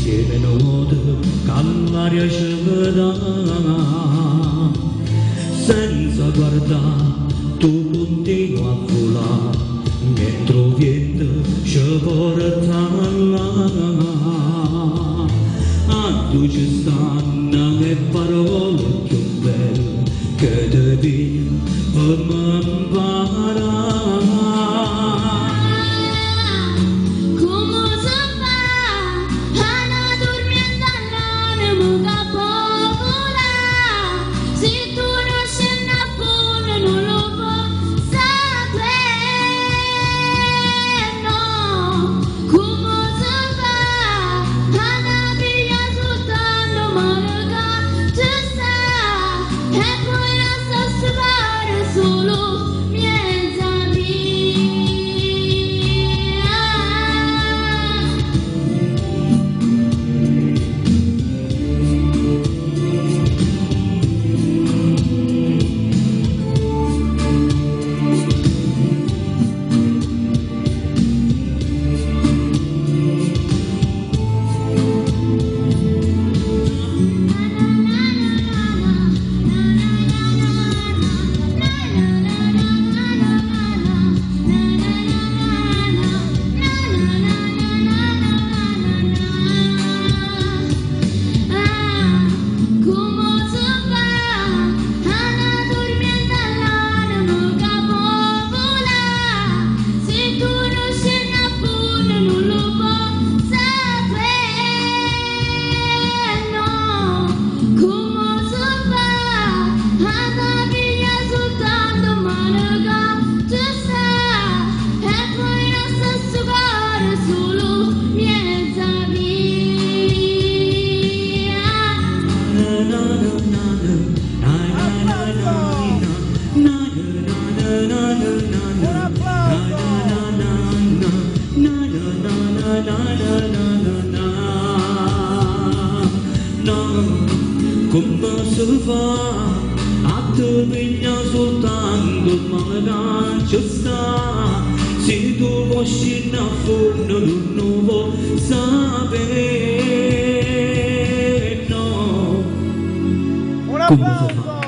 Cemenodu callar yaşımda senza guardare tu continua a volare mentre il vento ci porta là a tu ci stanno le parole più belle che devi imparare. Come si fa a terminare soltanto ma ci sta se tu vuoi scendere a fondo non vuoi sapere no. Un applauso!